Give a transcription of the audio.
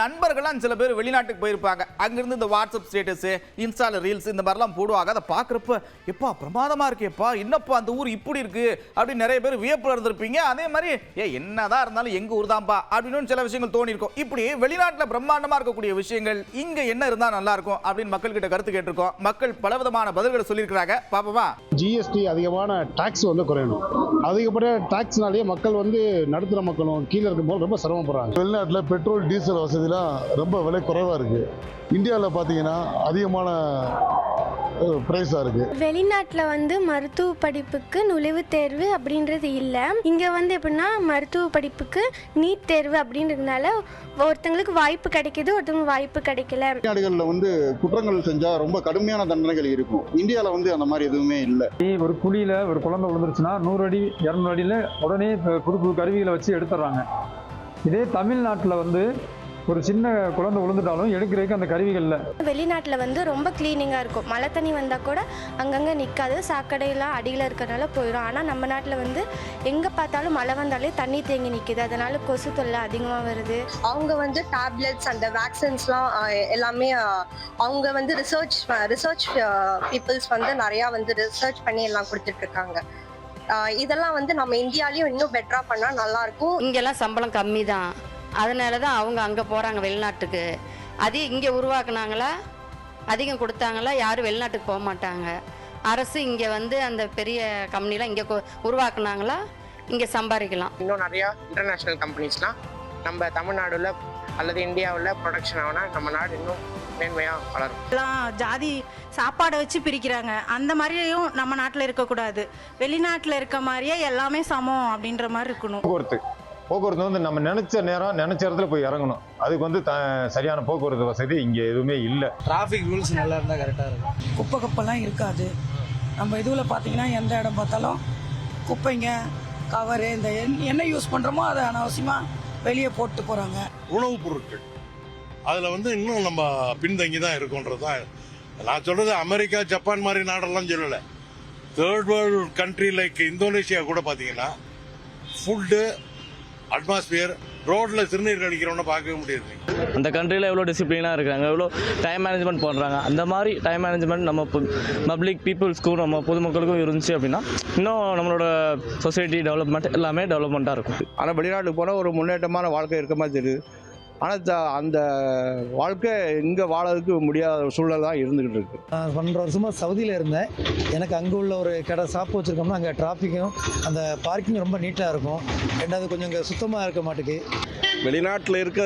நண்பர்கள்லாம் சில பேர் வெளிநாட்டுக்கு போயிருப்பாங்க. அங்கிருந்து இந்த வாட்ஸ்அப் ஸ்டேட்டஸ், இன்ஸ்டால ரீல்ஸ் இந்த மாதிரிலாம் போடுவாங்க. அதை பார்க்குறப்ப எப்பா பிரமாதமா இருக்கேப்பா, என்னப்பா அந்த ஊர் இப்படி இருக்கு அப்படின்னு நிறைய பேர் வியப்புல இருந்திருப்பீங்க. அதே மாதிரி என்னதான் இருந்தாலும் எங்க ஊர் தான்ப்பா அப்படின்னு சில விஷயங்கள் தோணி இருக்கும். இப்படி வெளிநாட்டில் பிரம்மாண்டமா இருக்கக்கூடிய விஷயங்கள் இங்க என்ன இருந்தா நல்லா இருக்கும் அப்படின்னு மக்கள் கிட்ட கருத்து கேட்டிருக்கோம். மக்கள் பலவிதமான பதில்களை சொல்லியிருக்கிறாங்க. பாப்போமா? ஜிஎஸ்டி அதிகமான டாக்ஸ் வந்து குறையணும். அதிகப்பட்ட டாக்ஸ்னாலேயே மக்கள் வந்து நடுத்தர மக்களும் கீழே இருக்கும்போது ரொம்ப சிரமப்படுறாங்க. வெளிநாட்டில் பெட்ரோல் டீசல் வசதிலாம் ரொம்ப விலை குறைவாக இருக்குது. இந்தியாவில் பார்த்தீங்கன்னா அதிகமான பிரைஸாக இருக்குது. வெளிநாட்டில் வந்து மருத்துவ படிப்புக்கு நுழைவுத் தேர்வு அப்படின்றது இல்லை. இங்கே வந்து எப்படின்னா மருத்துவ படிப்புக்கு நீட் தேர்வு அப்படின்றதுனால ஒருத்தங்களுக்கு வாய்ப்பு கிடைக்கிது, ஒருத்தவங்களுக்கு வாய்ப்பு கிடைக்கல. வெளிநாடுகளில் வந்து குற்றங்கள் செஞ்சால் ரொம்ப கடுமையான தண்டனைகள் இருக்கும். இந்தியாவில் வந்து அந்த மாதிரி எதுவுமே இல்லை. ஒரு குழியில் ஒரு குழந்தை விழுந்துருச்சுன்னா 100 அடி 200 அடியில் உடனே புது புது கருவிகளை வச்சு எடுத்துடுறாங்க. இதே தமிழ்நாட்டில் வந்து ஒரு சின்ன குழந்தை விழுந்துட்டாலும் எடுக்கிறதுக்கு அந்த கருவிகள் இல்லை. வெளிநாட்டில் வந்து ரொம்ப க்ளீனிங்காக இருக்கும். மழை தண்ணி வந்தால் கூட அங்கங்கே நிற்காது, சாக்கடையெல்லாம் அடியில் இருக்கிறனால போயிடும். ஆனால் நம்ம நாட்டில் வந்து எங்கே பார்த்தாலும் மழை வந்தாலே தண்ணி தேங்கி நிற்கிது. அதனால கொசு தொல்லை அதிகமாக வருது. அவங்க வந்து டேப்லெட்ஸ் அந்த வேக்சின்ஸ்லாம் எல்லாமே அவங்க வந்து ரிசர்ச் பீப்புள்ஸ் வந்து நிறையா வந்து ரிசர்ச் பண்ணி எல்லாம் கொடுத்துட்ருக்காங்க. இதெல்லாம் வந்து நம்ம இந்தியாலையும் இன்னும் பெட்டராக பண்ணால் நல்லாயிருக்கும். இங்கெல்லாம் சம்பளம் கம்மி தான், அதனால தான் அவங்க அங்கே போகிறாங்க வெளிநாட்டுக்கு. அதே இங்கே உருவாக்குனாங்களா, அதிகம் கொடுத்தாங்களா, யாரும் வெளிநாட்டுக்கு போக மாட்டாங்க. அரசு இங்கே வந்து அந்த பெரிய கம்பெனிலாம் இங்கே உருவாக்குனாங்களா, இங்கே சம்பாதிக்கலாம். இன்னும் நிறையா இன்டர்நேஷ்னல் கம்பெனிஸ்லாம் நம்ம தமிழ்நாடுல அல்லது இந்தியாவில் ப்ரொடக்ஷன் ஆகுனா நம்ம நாடு இன்னும் மேன்மையாக வளரும். எல்லாம் ஜாதி சாப்பாடை வச்சு பிரிக்கிறாங்க. அந்த மாதிரியும் நம்ம நாட்டில் இருக்கக்கூடாது. வெளிநாட்டில் இருக்க மாதிரியே எல்லாமே சமம் அப்படின்ற மாதிரி இருக்கணும். போக்குவரத்து வந்து நம்ம நினைச்ச நேரம் நினைச்ச இடத்துல போய் இறங்கணும். அதுக்கு வந்து சரியான போக்குவரத்து வசதி இங்கே எதுவுமே இல்லை. டிராஃபிக் ரூல்ஸ் நல்லா இருந்தால் கரெக்டாக இருக்கும். குப்பை கப்பெல்லாம் இருக்காது. நம்ம இதுவில் பார்த்தீங்கன்னா எந்த இடம் பார்த்தாலும் குப்பைங்க, கவரு, இந்த என்ன யூஸ் பண்ணுறோமோ அதை அனாவசியமாக வெளியே போட்டு போகிறாங்க. உணவுப் பொருட்கள் அதில் வந்து இன்னும் நம்ம பின்தங்கி தான் இருக்கோன்றது தான் நான் சொல்கிறது. அமெரிக்கா, ஜப்பான் மாதிரி நாடெல்லாம் சொல்லலை. Third world country like Indonesia கூட பார்த்தீங்கன்னா ஃபுட்டு, அட்மாஸ்பியர், ரோட்ல சிறுநீர் கழிக்கிறவன பார்க்கவே முடியாது. அந்த கண்ட்ரியில் எவ்வளோ டிசிப்ளினாக இருக்கிறாங்க, எவ்வளோ டைம் மேனேஜ்மெண்ட் பண்ணுறாங்க. அந்த மாதிரி டைம் மேனேஜ்மெண்ட் நம்ம பப்ளிக் பீப்புள்ஸ்க்கும் நம்ம பொதுமக்களுக்கும் இருந்துச்சு அப்படின்னா இன்னும் நம்மளோட சொசைட்டி டெவலப்மெண்ட் எல்லாமே டெவலப்மெண்ட்டாக இருக்கும். ஆனால் வெளிநாட்டுக்கு போனால் ஒரு முன்னேற்றமான வாழ்க்கை இருக்க மாதிரி தெரியுது. ஆனால் அந்த வாழ்க்கை இங்கே வாழறதுக்கு முடியாத சூழல் தான் இருந்துகிட்டு இருக்கு. நான் 12 வருஷமாக சவுதியில் இருந்தேன். எனக்கு அங்கே உள்ள ஒரு கடை ஷாப் வச்சுருக்கோம்னா அங்கே டிராஃபிக்கும் அந்த பார்க்கிங் ரொம்ப நீட்டாக இருக்கும். ரெண்டாவது கொஞ்சம் இங்கே சுத்தமாக இருக்க மாட்டேங்குது. வெளிநாட்டில் இருக்க